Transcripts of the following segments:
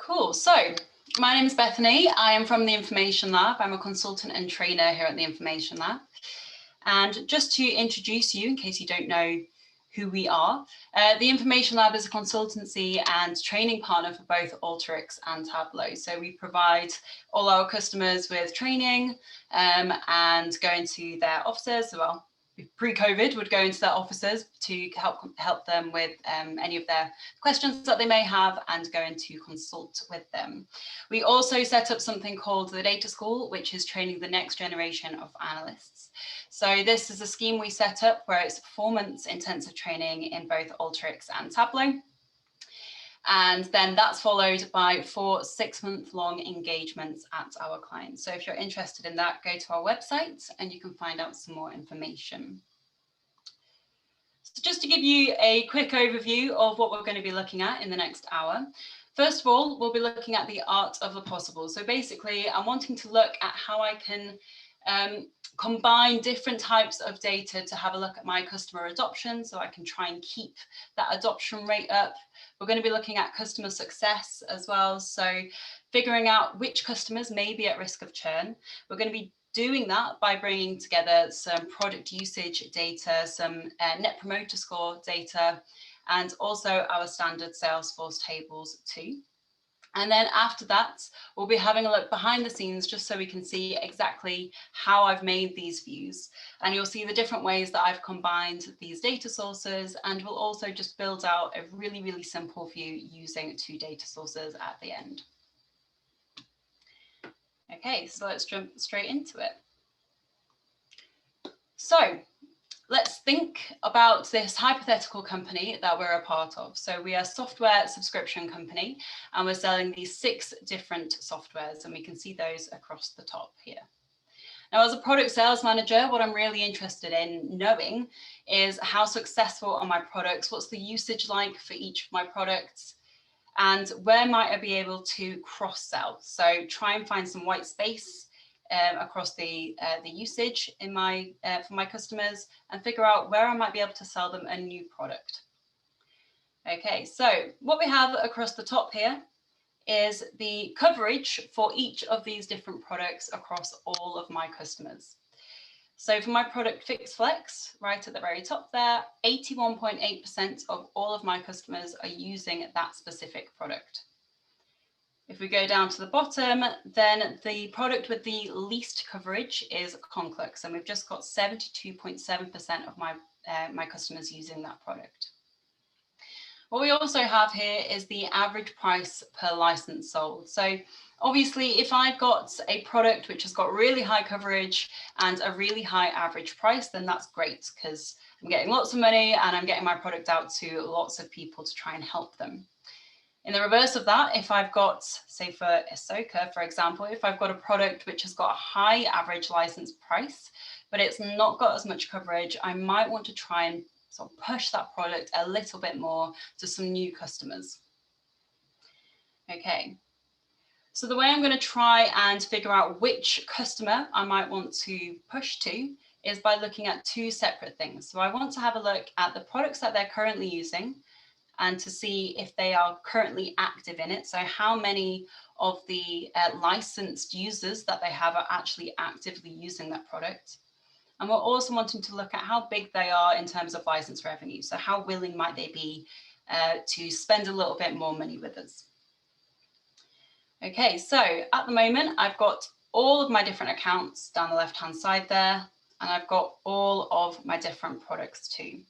Cool. So my name is Bethany. I am from the Information Lab. I'm a consultant and trainer here at the Information Lab. And just to introduce you, in case you don't know who we are, the Information Lab is a consultancy and training partner for both Alteryx and Tableau. So we provide all our customers with training and go into their offices. Well, pre-COVID would go into their offices to help them with any of their questions that they may have and go into consult with them. We also set up something called the Data School, which is training the next generation of analysts. So this is a scheme we set up where it's performance intensive training in both Alteryx and Tableau. And then that's followed by 4 6-month-long engagements at our clients. So if you're interested in that, go to our website and you can find out some more information. So just to give you a quick overview of what we're going to be looking at in the next hour. First of all, we'll be looking at the art of the possible. So basically, I'm wanting to look at how I can combine different types of data to have a look at my customer adoption so I can try and keep that adoption rate up. We're going to be looking at customer success as well. So figuring out which customers may be at risk of churn. We're going to be doing that by bringing together some product usage data, some net promoter score data, and also our standard Salesforce tables too. And then after that, we'll be having a look behind the scenes just so we can see exactly how I've made these views. And you'll see the different ways that I've combined these data sources, and we'll also just build out a really, really simple view using 2 data sources at the end. Okay, so let's jump straight into it. So let's think about this hypothetical company that we're a part of. So we are a software subscription company and we're selling these 6 different softwares, and we can see those across the top here. Now, as a product sales manager, what I'm really interested in knowing is how successful are my products, what's the usage like for each of my products, and where might I be able to cross-sell. So try and find some white space across the usage in for my customers and figure out where I might be able to sell them a new product. Okay, so what we have across the top here is the coverage for each of these different products across all of my customers. So for my product FixFlex, right at the very top there, 81.8% of all of my customers are using that specific product. If we go down to the bottom, then the product with the least coverage is Conclux, and we've just got 72.7% of my customers using that product. What we also have here is the average price per license sold. So obviously, if I've got a product which has got really high coverage and a really high average price, then that's great because I'm getting lots of money and I'm getting my product out to lots of people to try and help them. In the reverse of that, if I've got, say for Ahsoka, for example, if I've got a product which has got a high average license price, but it's not got as much coverage, I might want to try and sort of push that product a little bit more to some new customers. Okay, so the way I'm going to try and figure out which customer I might want to push to is by looking at 2 separate things. So I want to have a look at the products that they're currently using and to see if they are currently active in it. So how many of the licensed users that they have are actually actively using that product. And we're also wanting to look at how big they are in terms of license revenue. So how willing might they be to spend a little bit more money with us. Okay, so at the moment, I've got all of my different accounts down the left-hand side there, and I've got all of my different products too.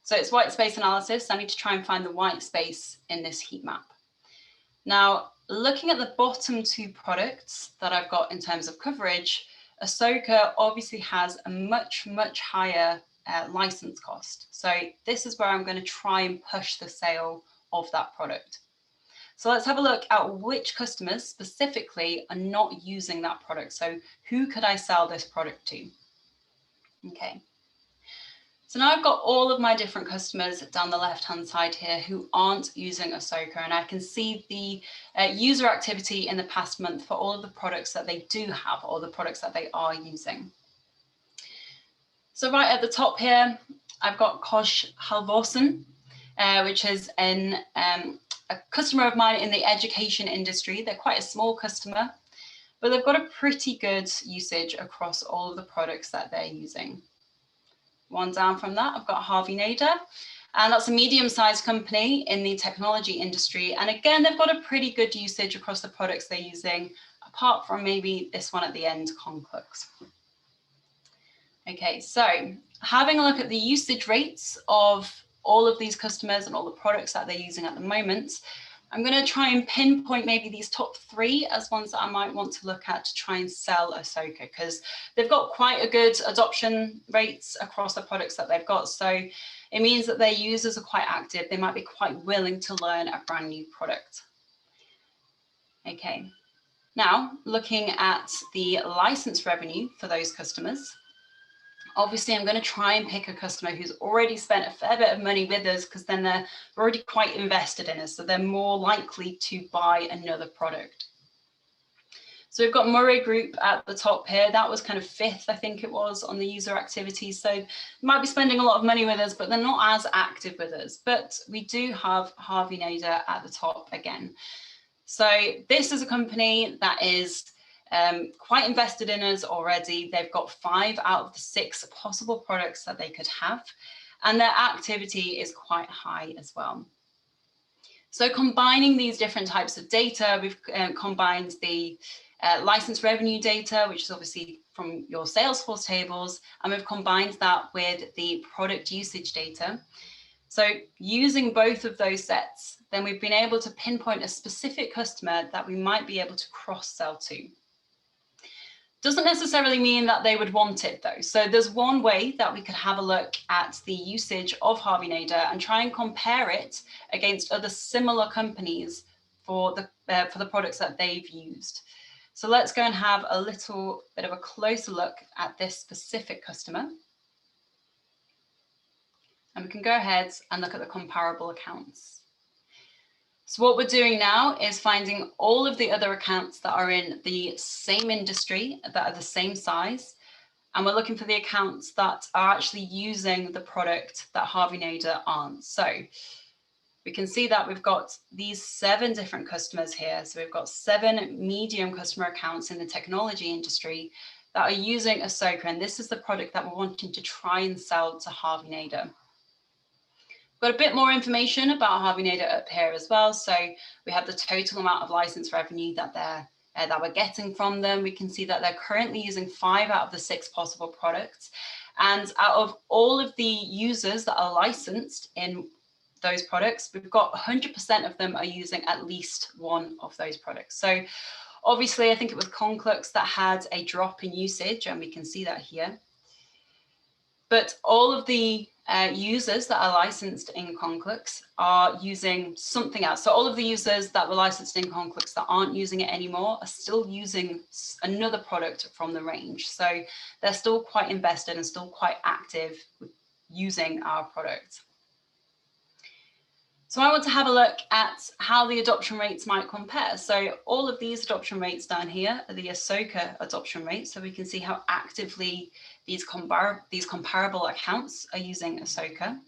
So it's white space analysis. I need to try and find the white space in this heat map. Now, looking at the bottom 2 products that I've got in terms of coverage, Ahsoka obviously has a much, much higher license cost. So this is where I'm going to try and push the sale of that product. So let's have a look at which customers specifically are not using that product. So who could I sell this product to? Okay. So now I've got all of my different customers down the left-hand side here who aren't using Ahsoka, and I can see the user activity in the past month for all of the products that they do have or the products that they are using. So right at the top here, I've got Kosh Halvorsen, which is an a customer of mine in the education industry. They're quite a small customer, but they've got a pretty good usage across all of the products that they're using. One down from that, I've got Harvey Nader, and that's a medium-sized company in the technology industry. And again, they've got a pretty good usage across the products they're using, apart from maybe this one at the end, Conclux. Okay, so having a look at the usage rates of all of these customers and all the products that they're using at the moment, I'm going to try and pinpoint maybe these top 3 as ones that I might want to look at to try and sell Ahsoka, because they've got quite a good adoption rates across the products that they've got. So it means that their users are quite active. They might be quite willing to learn a brand new product. Okay, now looking at the license revenue for those customers. Obviously, I'm going to try and pick a customer who's already spent a fair bit of money with us, because then they're already quite invested in us, so they're more likely to buy another product. So we've got Murray Group at the top here. That was kind of 5th, I think it was, on the user activity. So they might be spending a lot of money with us, but they're not as active with us. But we do have Harvey Nader at the top again. So this is a company that is quite invested in us already. They've got 5 out of the 6 possible products that they could have, and their activity is quite high as well. So combining these different types of data, we've combined the license revenue data, which is obviously from your Salesforce tables, and we've combined that with the product usage data. So using both of those sets, then we've been able to pinpoint a specific customer that we might be able to cross-sell to. Doesn't necessarily mean that they would want it though. So there's one way that we could have a look at the usage of Harvey Nader and try and compare it against other similar companies for the products that they've used. So let's go and have a little bit of a closer look at this specific customer. And we can go ahead and look at the comparable accounts. So what we're doing now is finding all of the other accounts that are in the same industry, that are the same size, and we're looking for the accounts that are actually using the product that Harvey Nader aren't. So we can see that we've got these 7 different customers here. So we've got 7 medium customer accounts in the technology industry that are using Ahsoka, and this is the product that we're wanting to try and sell to Harvey Nader. Got a bit more information about Harvey Nader up here as well. So we have the total amount of license revenue that we're getting from them. We can see that they're currently using 5 out of the 6 possible products. And out of all of the users that are licensed in those products, we've got 100% of them are using at least one of those products. So obviously, I think it was Conclux that had a drop in usage, and we can see that here. But all of the users that are licensed in Conclux are using something else. So all of the users that were licensed in Conclux that aren't using it anymore are still using another product from the range. So they're still quite invested and still quite active using our product. So I want to have a look at how the adoption rates might compare. So all of these adoption rates down here are the Ahsoka adoption rates. So we can see how actively these comparable accounts are using Ahsoka.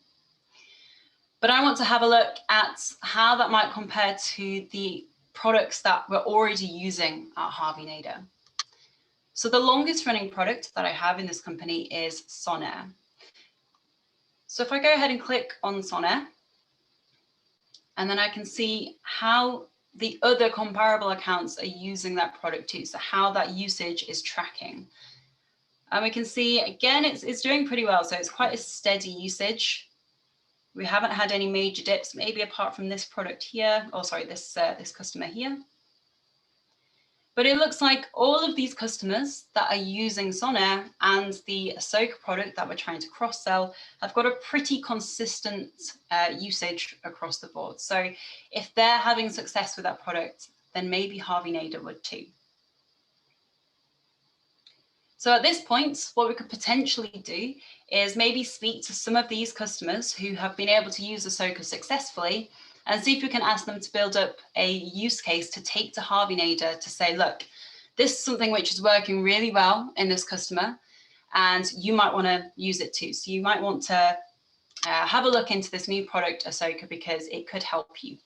But I want to have a look at how that might compare to the products that we're already using at Harvey Nader. So the longest running product that I have in this company is Sonair. So if I go ahead and click on Sonair, and then I can see how the other comparable accounts are using that product too. So how that usage is tracking. And we can see, again, it's doing pretty well. So it's quite a steady usage. We haven't had any major dips, maybe apart from this product here. Oh, sorry, this customer here. But it looks like all of these customers that are using Sonair and the Ahsoka product that we're trying to cross-sell have got a pretty consistent usage across the board. So if they're having success with that product, then maybe Harvey Nader would too. So at this point, what we could potentially do is maybe speak to some of these customers who have been able to use Ahsoka successfully and see if we can ask them to build up a use case to take to Harvey Nader to say, look, this is something which is working really well in this customer, and you might want to use it too. So you might want to have a look into this new product, Ahsoka, because it could help you.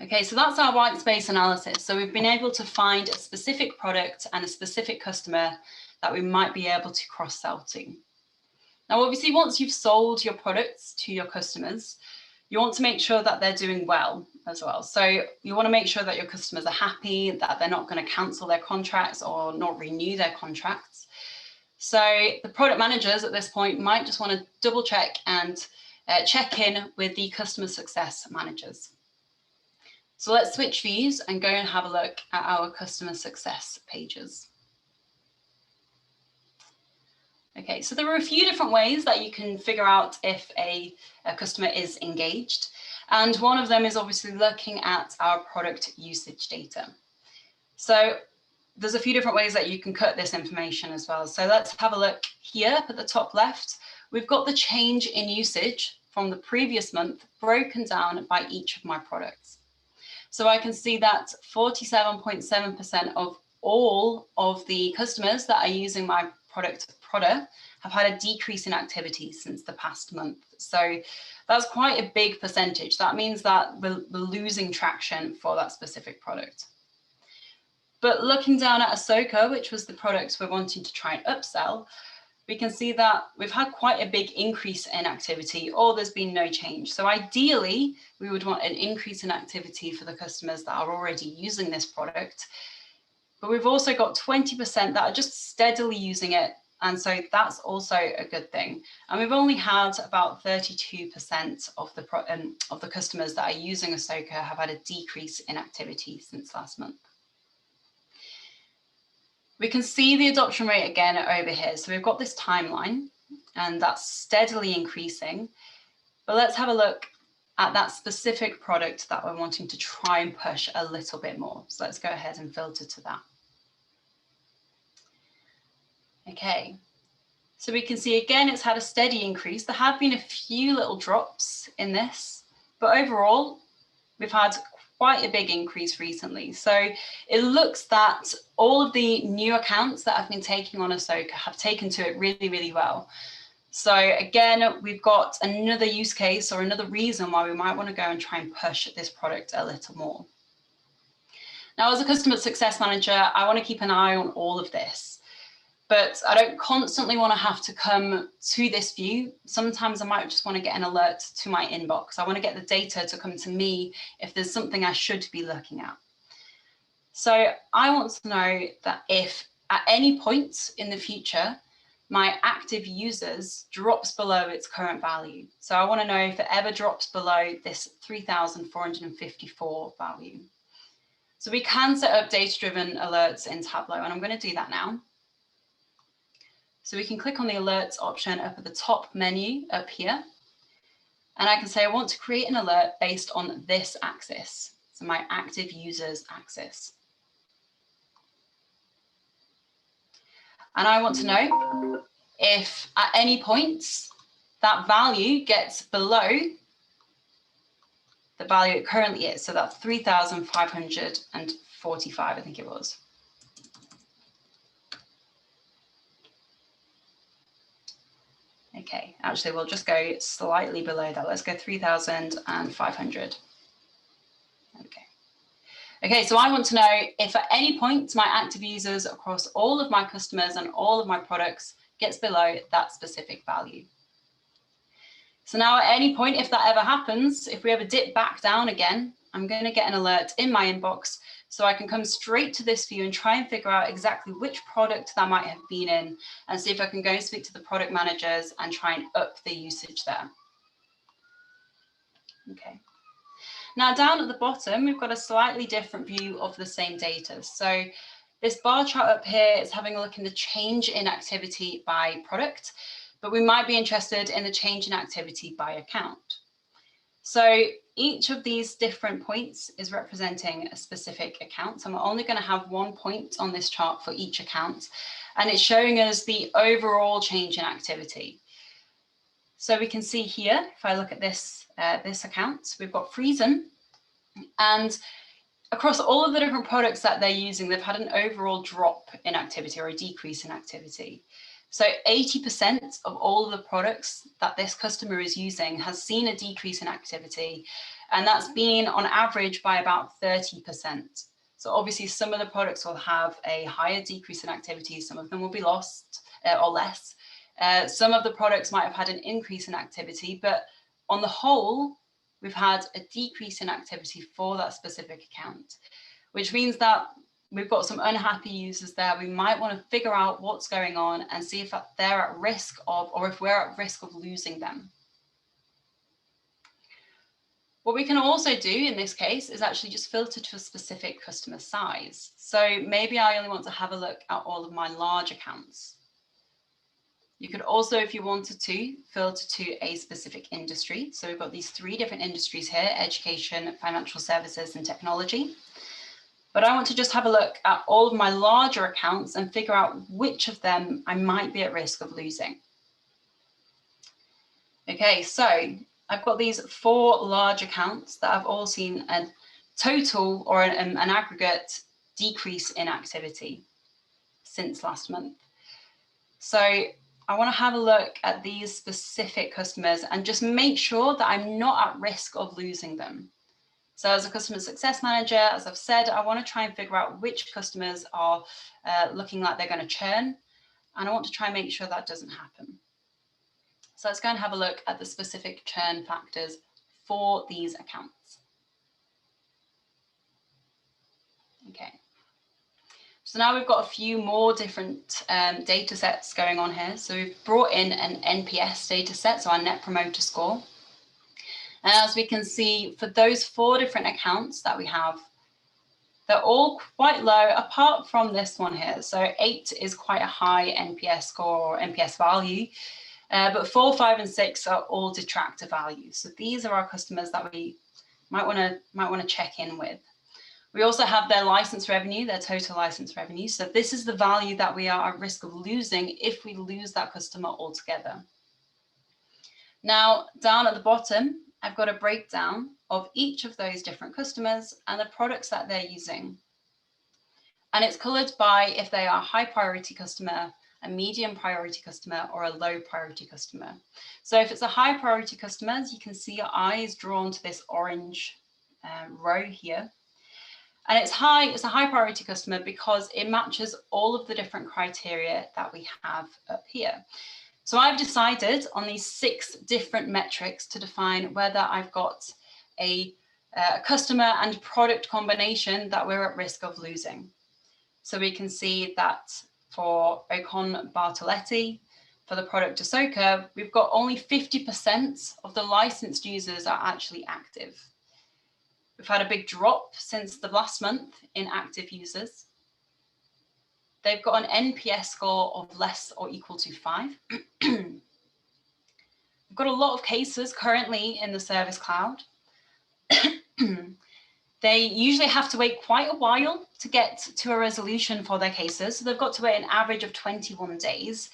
Okay, so that's our white space analysis. So we've been able to find a specific product and a specific customer that we might be able to cross-sell to. Now, obviously, once you've sold your products to your customers, you want to make sure that they're doing well as well. So you want to make sure that your customers are happy, that they're not going to cancel their contracts or not renew their contracts. So the product managers at this point might just want to double check and check in with the customer success managers. So let's switch views and go and have a look at our customer success pages. Okay, so there are a few different ways that you can figure out if a customer is engaged. And one of them is obviously looking at our product usage data. So there's a few different ways that you can cut this information as well. So let's have a look here at the top left. We've got the change in usage from the previous month broken down by each of my products. So I can see that 47.7% of all of the customers that are using my product Product have had a decrease in activity since the past month. So that's quite a big percentage. That means that we're losing traction for that specific product. But looking down at Ahsoka, which was the product we're wanting to try and upsell, we can see that we've had quite a big increase in activity, or there's been no change. So ideally, we would want an increase in activity for the customers that are already using this product. But we've also got 20% that are just steadily using it. And so that's also a good thing. And we've only had about 32% of the customers that are using Ahsoka have had a decrease in activity since last month. We can see the adoption rate again over here. So we've got this timeline, and that's steadily increasing. But let's have a look at that specific product that we're wanting to try and push a little bit more. So let's go ahead and filter to that. Okay, so we can see again, it's had a steady increase. There have been a few little drops in this, but overall, we've had quite a big increase recently. So it looks that all of the new accounts that have been taking on Ahsoka have taken to it really, really well. So again, we've got another use case or another reason why we might want to go and try and push this product a little more. Now, as a customer success manager, I want to keep an eye on all of this. But I don't constantly want to have to come to this view. Sometimes I might just want to get an alert to my inbox. I want to get the data to come to me if there's something I should be looking at. So I want to know that if at any point in the future, my active users drops below its current value. So I want to know if it ever drops below this 3,454 value. So we can set up data-driven alerts in Tableau, and I'm going to do that now. So we can click on the alerts option up at the top menu up here. And I can say I want to create an alert based on this axis. So my active users axis. And I want to know if at any point that value gets below the value it currently is. So that's 3,545, I think it was. Okay, actually, we'll just go slightly below that. Let's go 3,500. Okay, so I want to know if at any point my active users across all of my customers and all of my products gets below that specific value. So now at any point, if that ever happens, if we ever dip back down again, I'm going to get an alert in my inbox so I can come straight to this view and try and figure out exactly which product that might have been in and see if I can go and speak to the product managers and try and up the usage there. Okay. Now down at the bottom, we've got a slightly different view of the same data. So this bar chart up here is having a look in the change in activity by product, but we might be interested in the change in activity by account. So each of these different points is representing a specific account. And we're only going to have one point on this chart for each account. And it's showing us the overall change in activity. So we can see here, if I look at this, this account, we've got Friesen. And across all of the different products that they're using, they've had an overall drop in activity or a decrease in activity. So 80% of all of the products that this customer is using has seen a decrease in activity, and that's been on average by about 30%. So obviously some of the products will have a higher decrease in activity, some of them will be lost or less. Some of the products might have had an increase in activity, but on the whole, we've had a decrease in activity for that specific account, which means that we've got some unhappy users there. We might want to figure out what's going on and see if they're at risk of, or if we're at risk of losing them. What we can also do in this case is actually just filter to a specific customer size. So maybe I only want to have a look at all of my large accounts. You could also, if you wanted to, filter to a specific industry. So we've got these 3 different industries here: education, financial services, and technology. But I want to just have a look at all of my larger accounts and figure out which of them I might be at risk of losing. Okay, so I've got these 4 large accounts that have all seen a total or an aggregate decrease in activity since last month. So I want to have a look at these specific customers and just make sure that I'm not at risk of losing them. So as a customer success manager, as I've said, I want to try and figure out which customers are looking like they're going to churn, and I want to try and make sure that doesn't happen. So let's go and have a look at the specific churn factors for these accounts. Okay. So now we've got a few more different data sets going on here. So we've brought in an NPS data set, so our Net Promoter Score. And as we can see, for those 4 different accounts that we have, they're all quite low, apart from this one here. So 8 is quite a high NPS score or NPS value, but 4, 5, and 6 are all detractor values. So these are our customers that we might want to check in with. We also have their license revenue, their total license revenue. So this is the value that we are at risk of losing if we lose that customer altogether. Now, down at the bottom, I've got a breakdown of each of those different customers and the products that they're using. And it's colored by if they are a high priority customer, a medium priority customer, or a low priority customer. So if it's a high priority customer, as you can see, your eye is drawn to this orange row here. And it's a high priority customer because it matches all of the different criteria that we have up here. So I've decided on these 6 different metrics to define whether I've got a customer and product combination that we're at risk of losing. So we can see that for Ocon Bartoletti, for the product Ahsoka, we've got only 50% of the licensed users are actually active. We've had a big drop since the last month in active users. They've got an NPS score of less or equal to 5. We've got a lot of cases currently in the Service Cloud. They usually have to wait quite a while to get to a resolution for their cases. So they've got to wait an average of 21 days.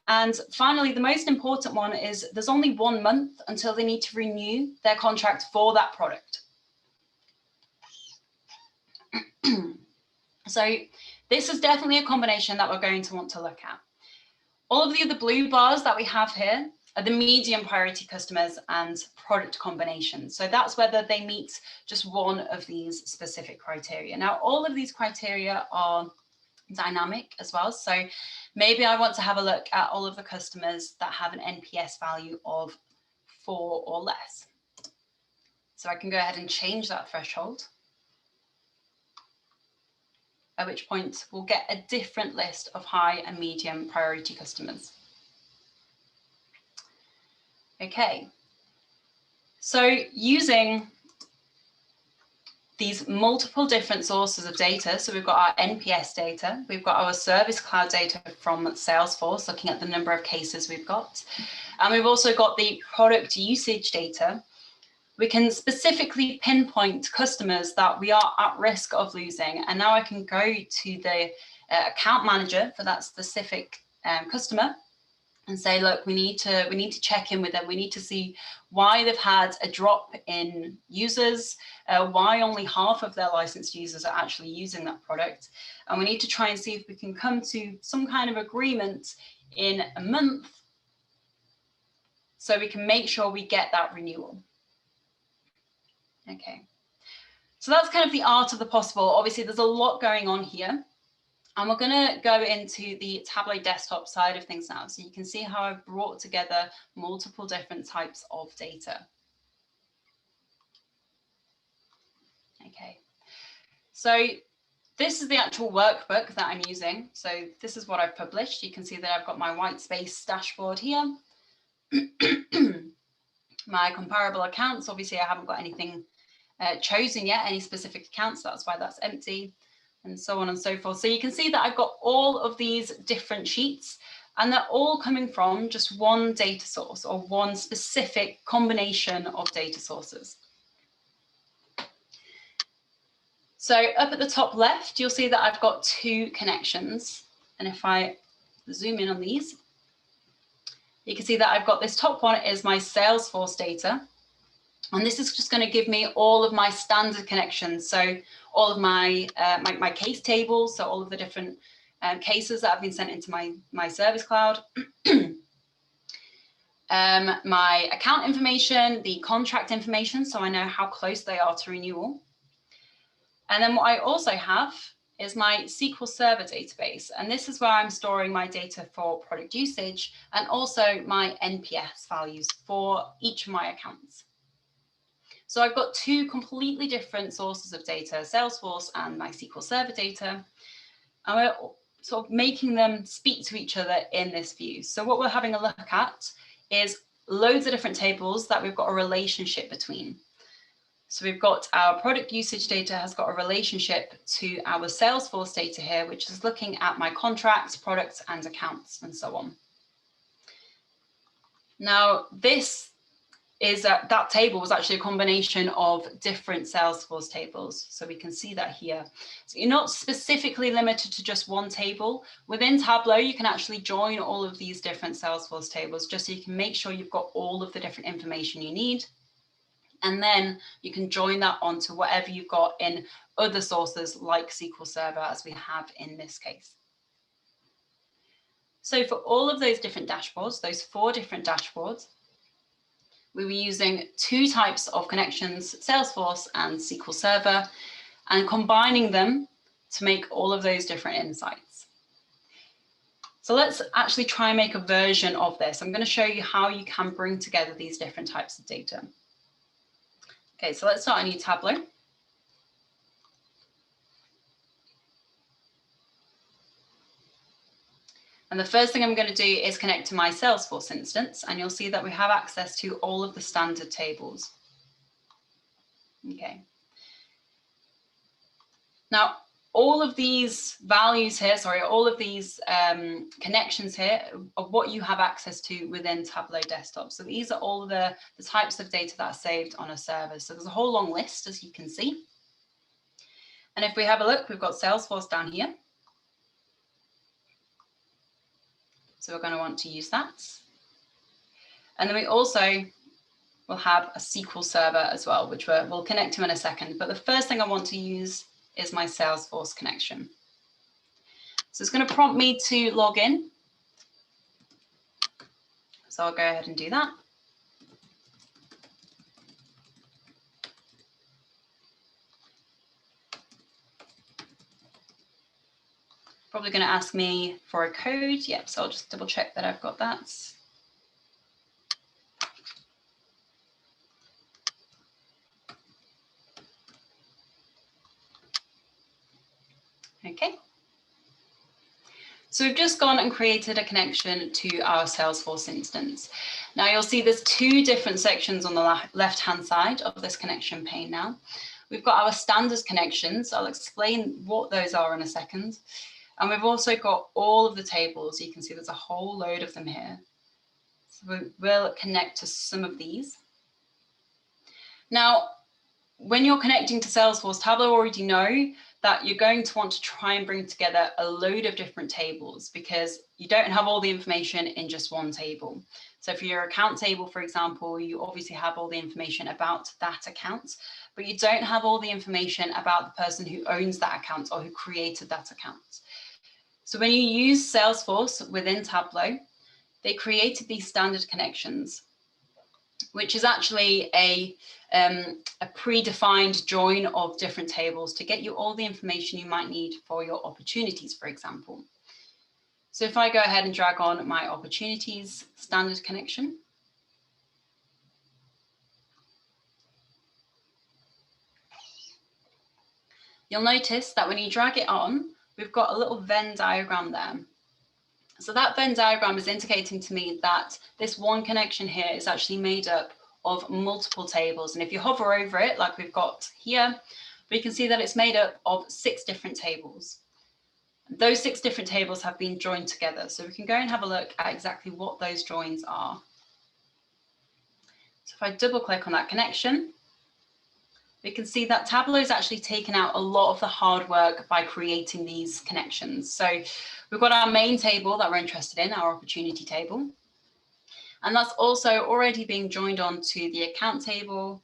And finally, the most important one is there's only 1 month until they need to renew their contract for that product. So this is definitely a combination that we're going to want to look at. All of the other blue bars that we have here are the medium priority customers and product combinations. So that's whether they meet just one of these specific criteria. Now, all of these criteria are dynamic as well. So maybe I want to have a look at all of the customers that have an NPS value of 4 or less. So I can go ahead and change that threshold, at which point we'll get a different list of high and medium priority customers. Okay, so using these multiple different sources of data, so we've got our NPS data, we've got our Service Cloud data from Salesforce, looking at the number of cases we've got, and we've also got the product usage data. We can specifically pinpoint customers that we are at risk of losing. And now I can go to the account manager for that specific customer and say, look, we need to check in with them. We need to see why they've had a drop in users, why only half of their licensed users are actually using that product. And we need to try and see if we can come to some kind of agreement in a month so we can make sure we get that renewal. Okay, so that's kind of the art of the possible. Obviously, there's a lot going on here. And we're going to go into the Tableau desktop side of things now. So you can see how I've brought together multiple different types of data. Okay, so this is the actual workbook that I'm using. So this is what I've published. You can see that I've got my white space dashboard here. My comparable accounts, obviously I haven't got anything chosen yet, any specific accounts, that's why that's empty, and so on and so forth. So you can see that I've got all of these different sheets, and they're all coming from just one data source or one specific combination of data sources. So up at the top left, you'll see that I've got two connections. And if I zoom in on these, you can see that I've got this top one is my Salesforce data. And this is just going to give me all of my standard connections. So all of my, my case tables, so all of the different cases that have been sent into my Service Cloud. My account information, the contract information, so I know how close they are to renewal. And then what I also have is my SQL Server database. And this is where I'm storing my data for product usage and also my NPS values for each of my accounts. So I've got two completely different sources of data, Salesforce and my SQL Server data. And we're sort of making them speak to each other in this view. So what we're having a look at is loads of different tables that we've got a relationship between. So we've got our product usage data has got a relationship to our Salesforce data here, which is looking at my contracts, products, and accounts, and so on. Now, this is that table was actually a combination of different Salesforce tables. So we can see that here. So you're not specifically limited to just one table. Within Tableau, you can actually join all of these different Salesforce tables just so you can make sure you've got all of the different information you need. And then you can join that onto whatever you've got in other sources like SQL Server, as we have in this case. So for all of those different dashboards, those 4 different dashboards, we were using 2 types of connections, Salesforce and SQL Server, and combining them to make all of those different insights. So let's actually try and make a version of this. I'm going to show you how you can bring together these different types of data. Okay, so let's start a new Tableau. And the first thing I'm going to do is connect to my Salesforce instance, and you'll see that we have access to all of the standard tables. Okay. Now, all of these values here, all of these connections here are what you have access to within Tableau Desktop. So these are all the types of data that are saved on a server. So there's a whole long list, as you can see. And if we have a look, we've got Salesforce down here. So we're going to want to use that. And then we also will have a SQL Server as well, which we'll connect to in a second. But the first thing I want to use is my Salesforce connection. So it's going to prompt me to log in. So I'll go ahead and do that. Probably going to ask me for a code. Yep, so I'll just double check that I've got that. Okay. So we've just gone and created a connection to our Salesforce instance. Now you'll see there's 2 different sections on the left-hand side of this connection pane now. We've got our standard connections. I'll explain what those are in a second. And we've also got all of the tables. You can see there's a whole load of them here. So we will connect to some of these. Now, when you're connecting to Salesforce, Tableau already know that you're going to want to try and bring together a load of different tables because you don't have all the information in just one table. So for your account table, for example, you obviously have all the information about that account, but you don't have all the information about the person who owns that account or who created that account. So when you use Salesforce within Tableau, they created these standard connections, which is actually a predefined join of different tables to get you all the information you might need for your opportunities, for example. So if I go ahead and drag on my opportunities standard connection, you'll notice that when you drag it on, we've got a little Venn diagram there. So that Venn diagram is indicating to me that this one connection here is actually made up of multiple tables. And if you hover over it, like we've got here, we can see that it's made up of 6 different tables. Those 6 different tables have been joined together. So we can go and have a look at exactly what those joins are. So if I double click on that connection, we can see that Tableau has actually taken out a lot of the hard work by creating these connections. So we've got our main table that we're interested in, our opportunity table. And that's also already being joined onto the account table.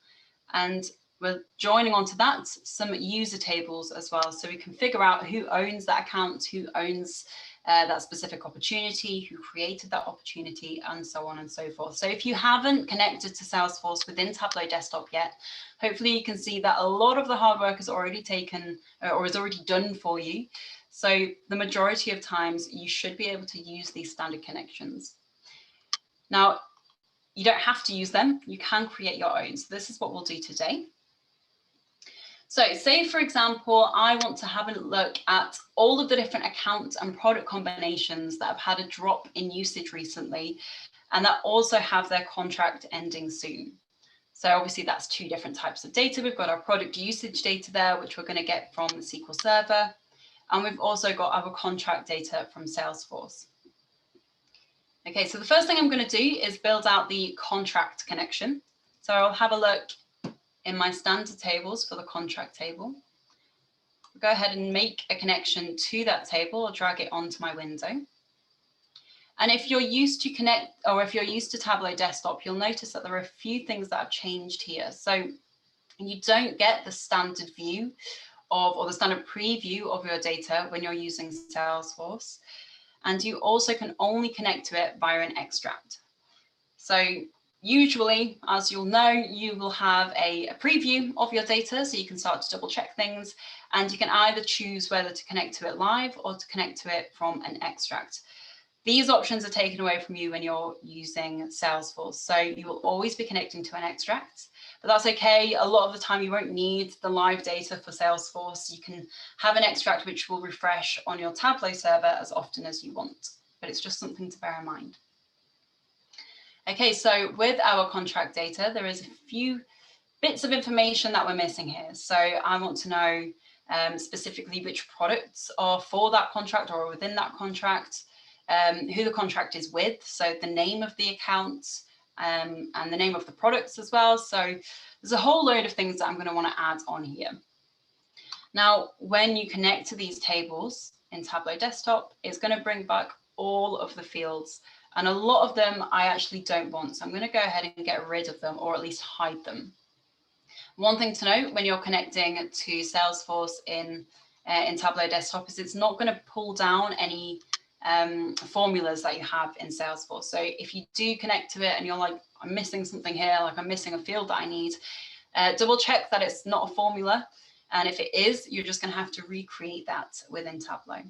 And we're joining onto that some user tables as well. So we can figure out who owns that account, who owns that specific opportunity, who created that opportunity, and so on and so forth. So if you haven't connected to Salesforce within Tableau Desktop yet, hopefully you can see that a lot of the hard work is already taken or is already done for you. So the majority of times you should be able to use these standard connections. Now, you don't have to use them. You can create your own. So this is what we'll do today. So say, for example, I want to have a look at all of the different account and product combinations that have had a drop in usage recently, and that also have their contract ending soon. So obviously that's 2 different types of data. We've got our product usage data there, which we're going to get from the SQL Server. And we've also got our contract data from Salesforce. Okay, so the first thing I'm going to do is build out the contract connection. So I'll have a look in my standard tables for the contract table. Go ahead and make a connection to that table or drag it onto my window. And if you're used to if you're used to Tableau Desktop, you'll notice that there are a few things that have changed here. So you don't get the standard view or the standard preview of your data when you're using Salesforce. And you also can only connect to it via an extract. So usually, as you'll know, you will have a preview of your data, so you can start to double check things, and you can either choose whether to connect to it live or to connect to it from an extract. These options are taken away from you when you're using Salesforce, so you will always be connecting to an extract, but that's okay. A lot of the time you won't need the live data for Salesforce. You can have an extract which will refresh on your Tableau server as often as you want, but it's just something to bear in mind. Okay, so with our contract data, there is a few bits of information that we're missing here. So I want to know specifically which products are for that contract or within that contract, who the contract is with, so the name of the account and the name of the products as well. So there's a whole load of things that I'm going to want to add on here. Now, when you connect to these tables in Tableau Desktop, it's going to bring back all of the fields. And a lot of them I actually don't want. So I'm going to go ahead and get rid of them, or at least hide them. One thing to note when you're connecting to Salesforce in Tableau Desktop is it's not going to pull down any formulas that you have in Salesforce. So if you do connect to it and you're like, I'm missing something here, like I'm missing a field that I need, double check that it's not a formula. And if it is, you're just going to have to recreate that within Tableau.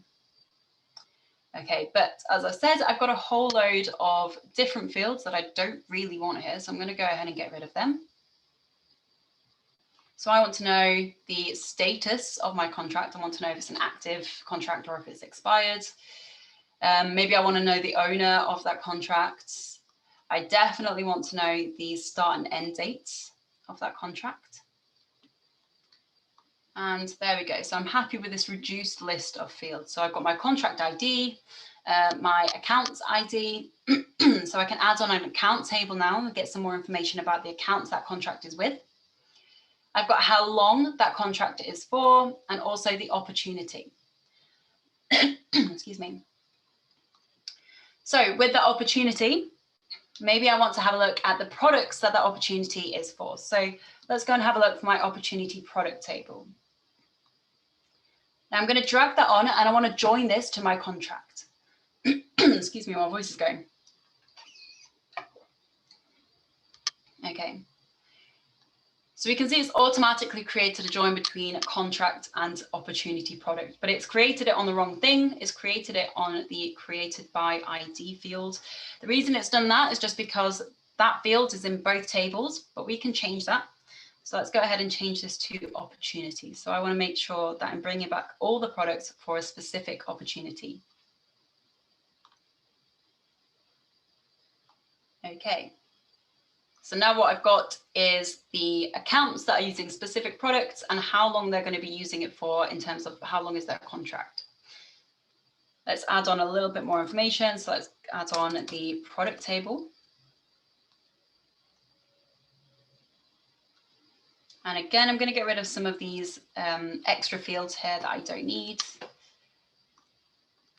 Okay, but as I said, I've got a whole load of different fields that I don't really want here. So I'm going to go ahead and get rid of them. So I want to know the status of my contract. I want to know if it's an active contract or if it's expired. Maybe I want to know the owner of that contract. I definitely want to know the start and end dates of that contract. And there we go. So I'm happy with this reduced list of fields. So I've got my contract ID, my account ID. So I can add on an account table now and get some more information about the accounts that contract is with. I've got how long that contract is for, and also the opportunity. Excuse me. So with the opportunity, maybe I want to have a look at the products that the opportunity is for. So let's go and have a look for my opportunity product table. Now I'm going to drag that on and I want to join this to my contract. Excuse me, my voice is going. Okay. So we can see it's automatically created a join between contract and opportunity product, but it's created it on the wrong thing. It's created it on the created by ID field. The reason it's done that is just because that field is in both tables, but we can change that. So let's go ahead and change this to opportunity. So I want to make sure that I'm bringing back all the products for a specific opportunity. Okay. So now what I've got is the accounts that are using specific products and how long they're going to be using it for in terms of how long is their contract. Let's add on a little bit more information. So let's add on the product table. And again, I'm going to get rid of some of these extra fields here that I don't need.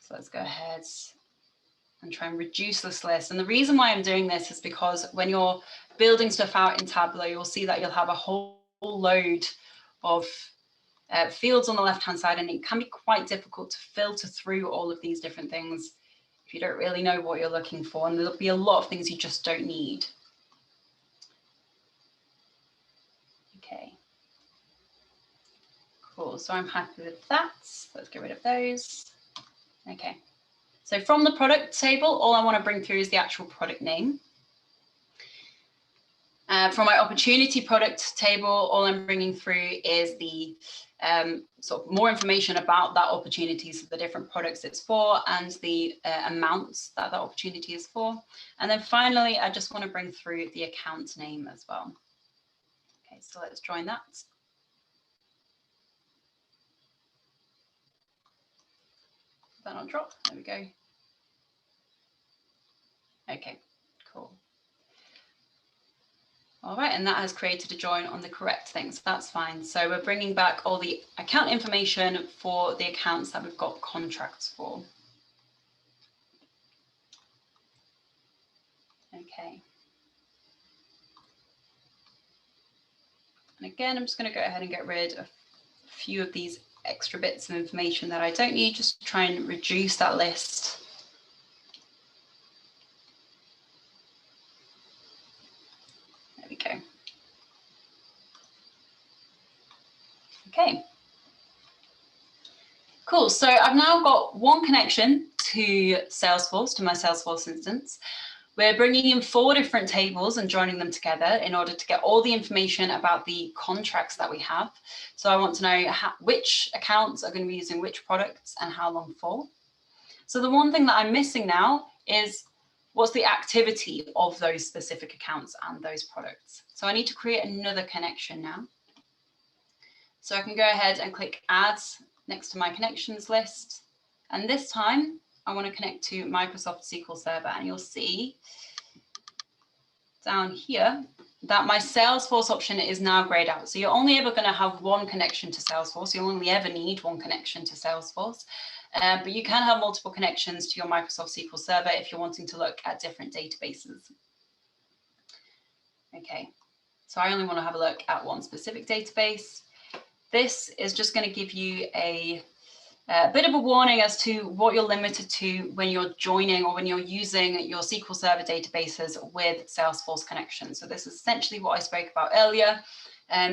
So let's go ahead and try and reduce this list. And the reason why I'm doing this is because when you're building stuff out in Tableau, you'll see that you'll have a whole load of fields on the left-hand side, and it can be quite difficult to filter through all of these different things if you don't really know what you're looking for, and there'll be a lot of things you just don't need. Okay. Cool, so I'm happy with that. Let's get rid of those. Okay. So from the product table, all I want to bring through is the actual product name. From my opportunity product table, all I'm bringing through is the sort of more information about that opportunity, so the different products it's for and the amounts that that opportunity is for. And then finally, I just want to bring through the account name as well. Okay, so let's join that. That not drop, there we go. Okay, cool. All right, and that has created a join on the correct thing, so that's fine. So we're bringing back all the account information for the accounts that we've got contracts for. Okay. And again, I'm just going to go ahead and get rid of a few of these extra bits of information that I don't need, just to try and reduce that list. There we go. Okay. Cool, so I've now got one connection to Salesforce, to my Salesforce instance. We're bringing in 4 different tables and joining them together in order to get all the information about the contracts that we have. So I want to know which accounts are going to be using which products and how long for. So the one thing that I'm missing now is what's the activity of those specific accounts and those products. So I need to create another connection now. So I can go ahead and click Add next to my connections list. And this time, I want to connect to Microsoft SQL Server, and you'll see down here that my Salesforce option is now grayed out. So you're only ever going to have one connection to Salesforce. You'll only ever need one connection to Salesforce, but you can have multiple connections to your Microsoft SQL Server if you're wanting to look at different databases. Okay, so I only want to have a look at one specific database. This is just going to give you a bit of a warning as to what you're limited to when you're joining or when you're using your SQL Server databases with Salesforce connections. So this is essentially what I spoke about earlier.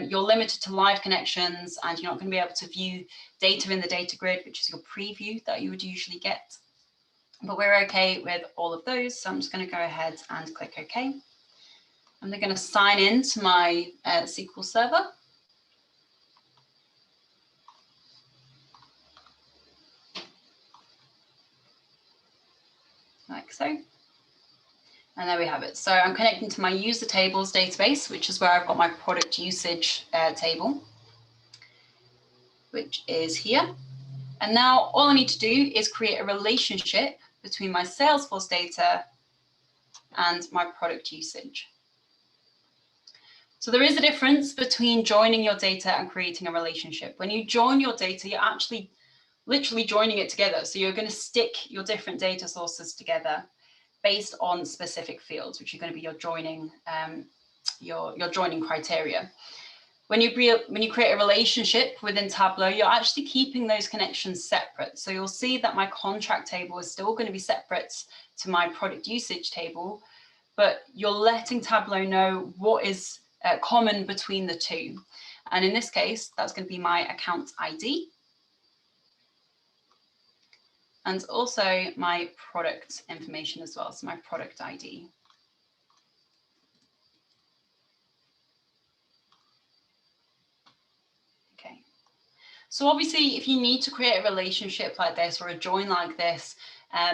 You're limited to live connections, and you're not going to be able to view data in the data grid, which is your preview that you would usually get. But we're okay with all of those. So I'm just going to go ahead and click OK. I'm then going to sign in to my SQL Server. Like so. And there we have it. So I'm connecting to my user tables database, which is where I've got my product usage table, which is here. And now all I need to do is create a relationship between my Salesforce data and my product usage. So there is a difference between joining your data and creating a relationship. When you join your data, you're actually literally joining it together. So you're going to stick your different data sources together based on specific fields, which are going to be your joining criteria. When you create a relationship within Tableau, you're actually keeping those connections separate. So you'll see that my contract table is still going to be separate to my product usage table, but you're letting Tableau know what is common between the two. And in this case, that's going to be my account ID and also my product information as well, so my product ID. Okay. So obviously, if you need to create a relationship like this or a join like this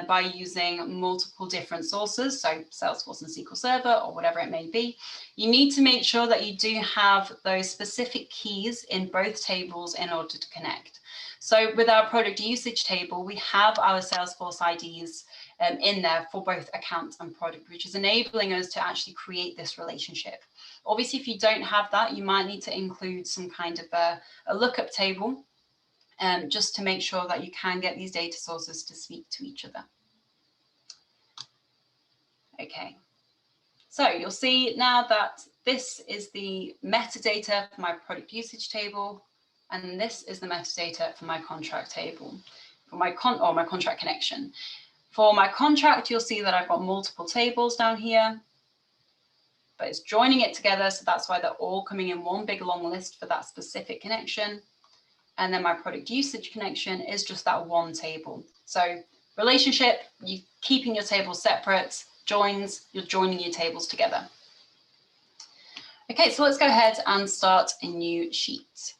by using multiple different sources, so Salesforce and SQL Server or whatever it may be, you need to make sure that you do have those specific keys in both tables in order to connect. So with our product usage table, we have our Salesforce IDs in there for both account and product, which is enabling us to actually create this relationship. Obviously, if you don't have that, you might need to include some kind of a lookup table just to make sure that you can get these data sources to speak to each other. Okay, so you'll see now that this is the metadata for my product usage table, and this is the metadata for my contract table, for my contract connection. For my contract, you'll see that I've got multiple tables down here, but it's joining it together, so that's why they're all coming in one big long list for that specific connection. And then my product usage connection is just that one table. So relationship, you're keeping your tables separate. Joins, you're joining your tables together. Okay, so let's go ahead and start a new sheet.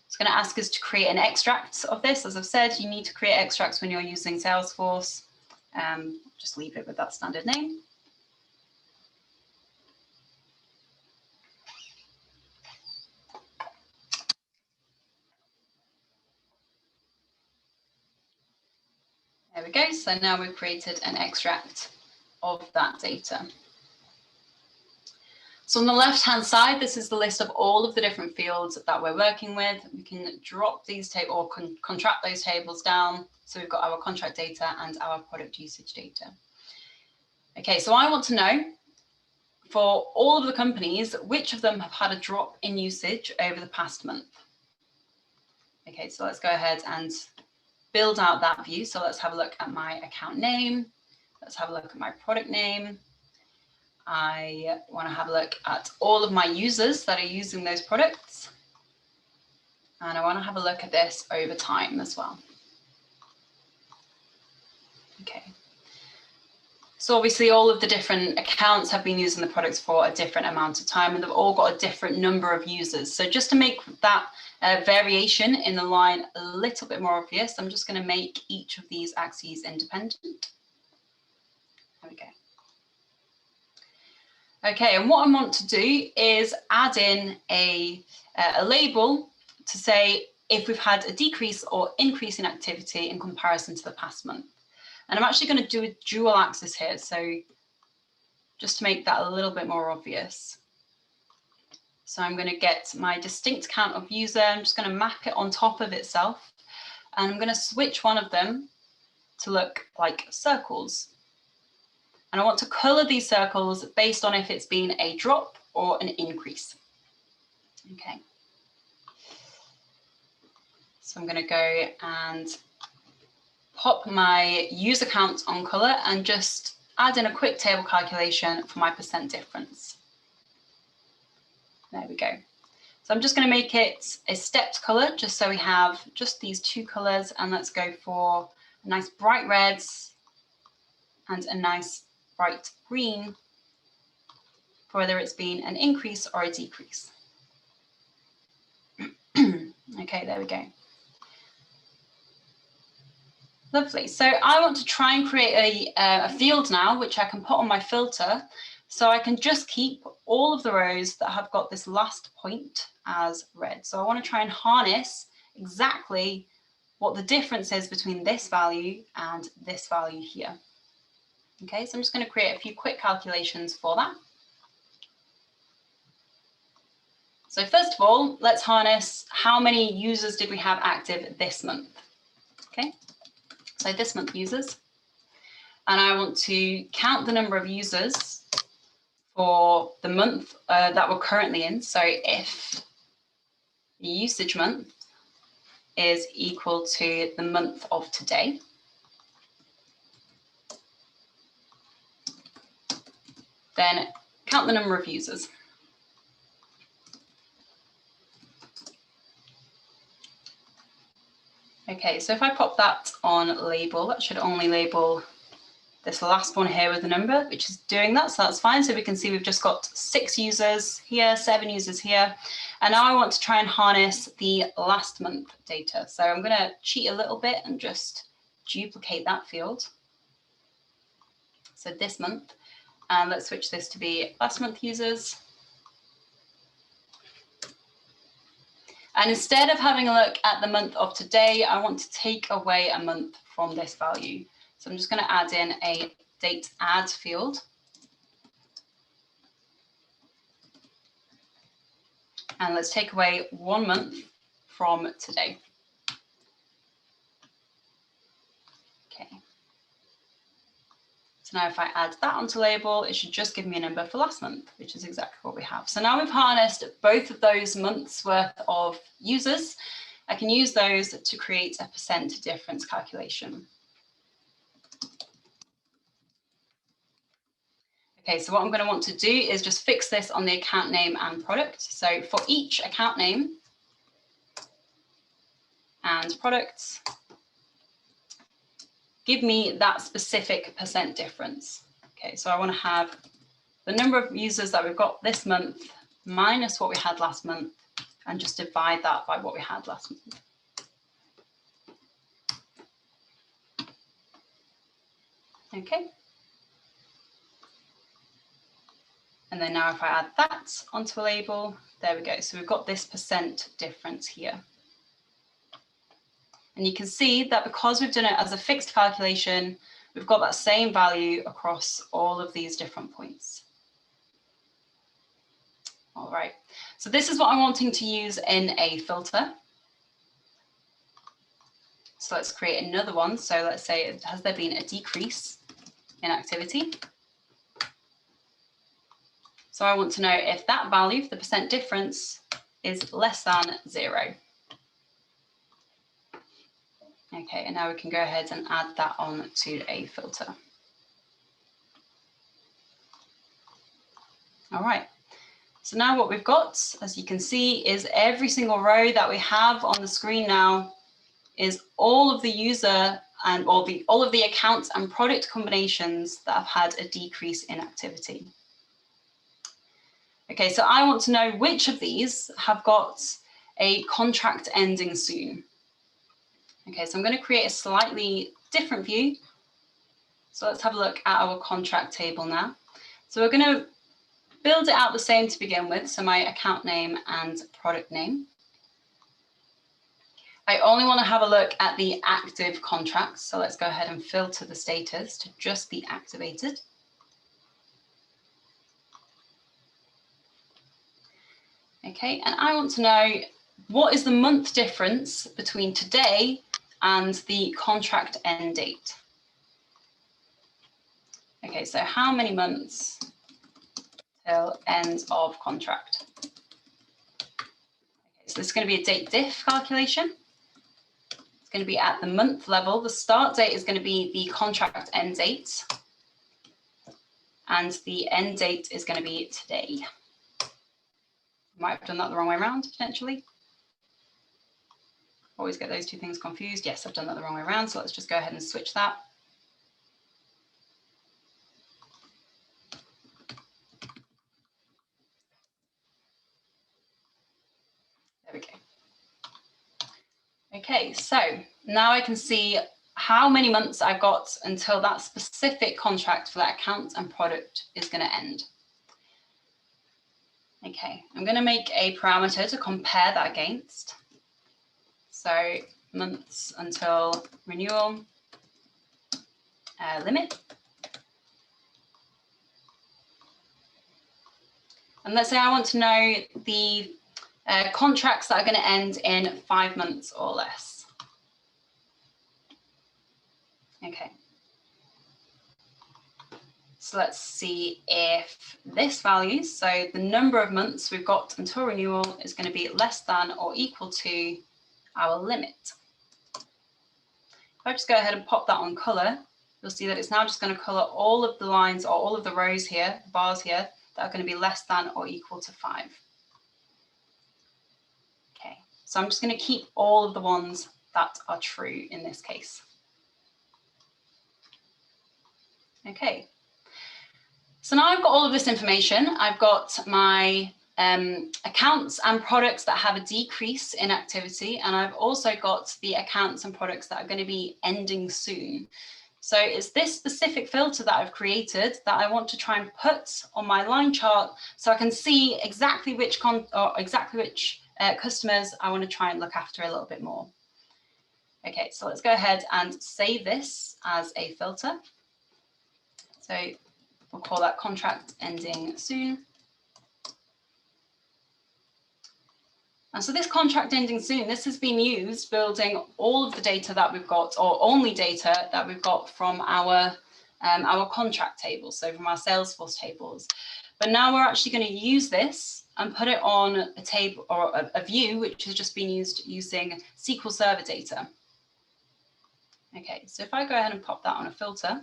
It's going to ask us to create an extract of this. As I've said, you need to create extracts when you're using Salesforce. Just leave it with that standard name. There we go. So now we've created an extract of that data. So on the left-hand side, this is the list of all of the different fields that we're working with. We can drop these tables or contract those tables down. So we've got our contract data and our product usage data. Okay, so I want to know for all of the companies, which of them have had a drop in usage over the past month. Okay, so let's go ahead and build out that view. So let's have a look at my account name. Let's have a look at my product name. I want to have a look at all of my users that are using those products. And I want to have a look at this over time as well. Okay. So obviously all of the different accounts have been using the products for a different amount of time, and they've all got a different number of users. So just to make that variation in the line a little bit more obvious, I'm just going to make each of these axes independent. There we go. Okay, and what I want to do is add in a label to say if we've had a decrease or increase in activity in comparison to the past month. And I'm actually going to do a dual axis here, so just to make that a little bit more obvious. So I'm going to get my distinct count of user, I'm just going to map it on top of itself, and I'm going to switch one of them to look like circles. And I want to color these circles based on if it's been a drop or an increase. Okay. So I'm going to go and pop my user count on color and just add in a quick table calculation for my percent difference. There we go. So I'm just going to make it a stepped color just so we have just these two colors, and let's go for a nice bright reds and a nice bright green for whether it's been an increase or a decrease. Okay, there we go. Lovely. So I want to try and create a field now, which I can put on my filter. So I can just keep all of the rows that have got this last point as red. So I want to try and harness exactly what the difference is between this value and this value here. Okay, so I'm just going to create a few quick calculations for that. So first of all, let's harness how many users did we have active this month. Okay, so this month users. And I want to count the number of users for the month that we're currently in. So if the usage month is equal to the month of today. Then count the number of users. Okay, so if I pop that on label, that should only label this last one here with a number, which is doing that, so that's fine. So we can see we've just got 6 users here, 7 users here. And now I want to try and harness the last month data. So I'm going to cheat a little bit and just duplicate that field. So this month, and let's switch this to be last month users. And instead of having a look at the month of today, I want to take away a month from this value. So I'm just going to add in a date add field. And let's take away 1 month from today. Okay. So now if I add that onto label, it should just give me a number for last month, which is exactly what we have. So now we've harnessed both of those months worth of users. I can use those to create a percent difference calculation. Okay, so what I'm going to want to do is just fix this on the account name and product. So for each account name and product, give me that specific percent difference. Okay, so I want to have the number of users that we've got this month minus what we had last month and just divide that by what we had last month. Okay. And then now if I add that onto a label, there we go. So we've got this percent difference here. And you can see that because we've done it as a fixed calculation, we've got that same value across all of these different points. All right, so this is what I'm wanting to use in a filter. So let's create another one. So let's say, has there been a decrease in activity? So I want to know if that value, the percent difference, is less than 0. Okay, and now we can go ahead and add that on to a filter. All right, so now what we've got, as you can see, is every single row that we have on the screen now is all of the user and all of the accounts and product combinations that have had a decrease in activity. Okay, so I want to know which of these have got a contract ending soon. Okay, so I'm going to create a slightly different view. So let's have a look at our contract table now. So we're going to build it out the same to begin with. So my account name and product name. I only want to have a look at the active contracts. So let's go ahead and filter the status to just be activated. Okay, and I want to know what is the month difference between today and the contract end date. Okay, so how many months till end of contract? Okay, so this is going to be a date diff calculation. It's going to be at the month level. The start date is going to be the contract end date, and the end date is going to be today. Might have done that the wrong way around, potentially. Always get those two things confused. Yes, I've done that the wrong way around, so let's just go ahead and switch that. There we go. Okay, so now I can see how many months I've got until that specific contract for that account and product is going to end. Okay, I'm going to make a parameter to compare that against. So months until renewal limit. And let's say I want to know the contracts that are going to end in 5 months or less. Okay. So let's see if this value, so the number of months we've got until renewal, is going to be less than or equal to our limit. If I just go ahead and pop that on color, you'll see that it's now just going to color all of the lines or all of the rows here, the bars here, that are going to be less than or equal to 5. Okay, so I'm just going to keep all of the ones that are true in this case. Okay, so now I've got all of this information. I've got my accounts and products that have a decrease in activity, and I've also got the accounts and products that are going to be ending soon. So it's this specific filter that I've created that I want to try and put on my line chart so I can see exactly which customers I want to try and look after a little bit more. Okay, so let's go ahead and save this as a filter. So we'll call that contract ending soon. And so this contract ending soon, this has been used building all of the data that we've got, or only data that we've got from our contract tables, so from our Salesforce tables. But now we're actually going to use this and put it on a table or a view which has just been used using SQL Server data. Okay, so if I go ahead and pop that on a filter,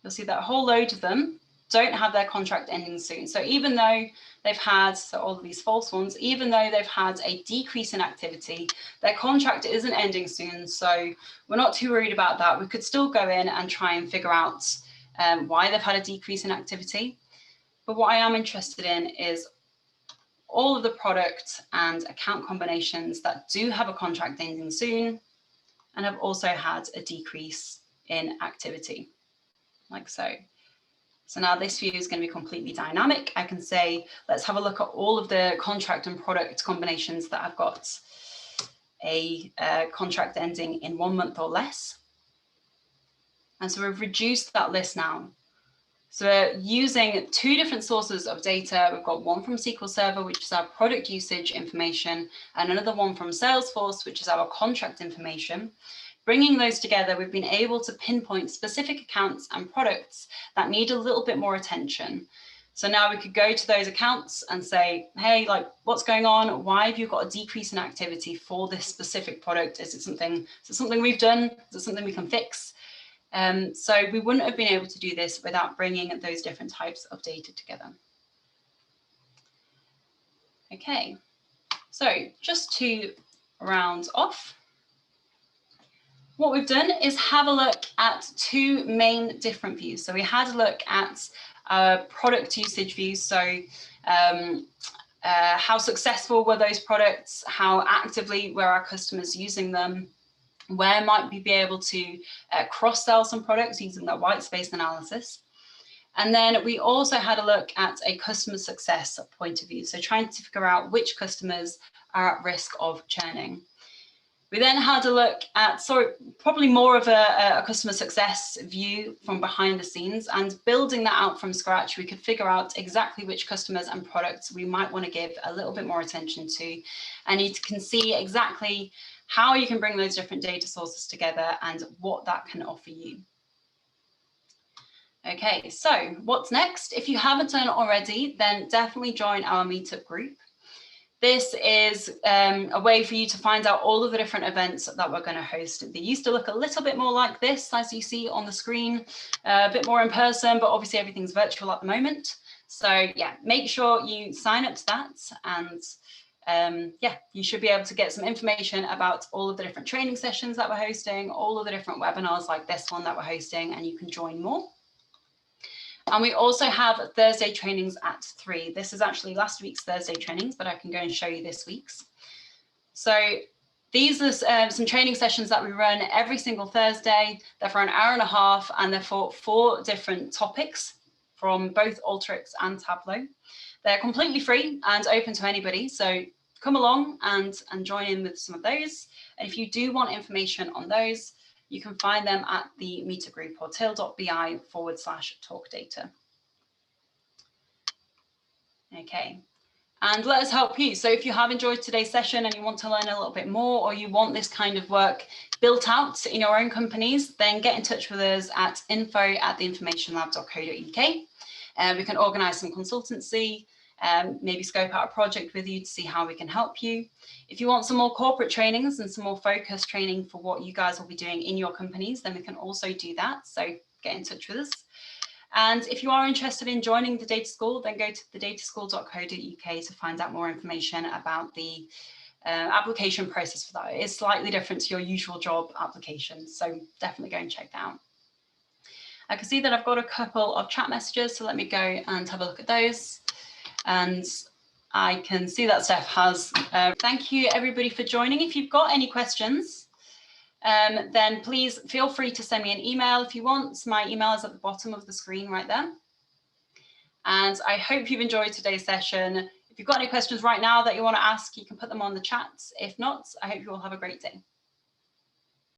you'll see that a whole load of them don't have their contract ending soon. So even though they've had, so all of these false ones, even though they've had a decrease in activity, their contract isn't ending soon. So we're not too worried about that. We could still go in and try and figure out why they've had a decrease in activity. But what I am interested in is all of the product and account combinations that do have a contract ending soon and have also had a decrease in activity, like so. So now this view is going to be completely dynamic. I can say, let's have a look at all of the contract and product combinations that have got a contract ending in 1 month or less. And so we've reduced that list now. So we're using 2 different sources of data. We've got one from SQL Server, which is our product usage information, and another one from Salesforce, which is our contract information. Bringing those together, we've been able to pinpoint specific accounts and products that need a little bit more attention. So now we could go to those accounts and say, hey, like, what's going on? Why have you got a decrease in activity for this specific product? Is it something we've done? Is it something we can fix? So we wouldn't have been able to do this without bringing those different types of data together. Okay, so just to round off, what we've done is have a look at 2 main different views. So we had a look at product usage views. So how successful were those products? How actively were our customers using them? Where might we be able to cross-sell some products using that white space analysis? And then we also had a look at a customer success point of view. So trying to figure out which customers are at risk of churning. We then had a look at probably more of a customer success view from behind the scenes, and building that out from scratch, we could figure out exactly which customers and products we might want to give a little bit more attention to. And you can see exactly how you can bring those different data sources together and what that can offer you. Okay, so what's next? If you haven't done it already, then definitely join our meetup group. This is a way for you to find out all of the different events that we're going to host. They used to look a little bit more like this, as you see on the screen, a bit more in person, but obviously everything's virtual at the moment. So yeah, make sure you sign up to that, and yeah, you should be able to get some information about all of the different training sessions that we're hosting, all of the different webinars like this one that we're hosting, and you can join more. And we also have Thursday trainings at 3. This is actually last week's Thursday trainings, but I can go and show you this week's. So these are some training sessions that we run every single Thursday. They're for an hour and a half, and they're for 4 different topics from both Alteryx and Tableau. They're completely free and open to anybody. So come along and join in with some of those. And if you do want information on those, you can find them at the meetup group or til.bi/talkdata. Okay, and let us help you. So if you have enjoyed today's session and you want to learn a little bit more, or you want this kind of work built out in your own companies, then get in touch with us at info@theinformationlab.co.uk. We can organise some consultancy, maybe scope out a project with you to see how we can help you. If you want some more corporate trainings and some more focused training for what you guys will be doing in your companies, then we can also do that. So get in touch with us. And if you are interested in joining the data school, then go to thedataschool.co.uk to find out more information about the application process for that. It's slightly different to your usual job application, so definitely go and check that out. I can see that I've got a couple of chat messages, so let me go and have a look at those. And I can see that Steph has. Thank you everybody for joining. If you've got any questions, then please feel free to send me an email if you want. My email is at the bottom of the screen right there. And I hope you've enjoyed today's session. If you've got any questions right now that you want to ask, you can put them on the chat. If not, I hope you all have a great day.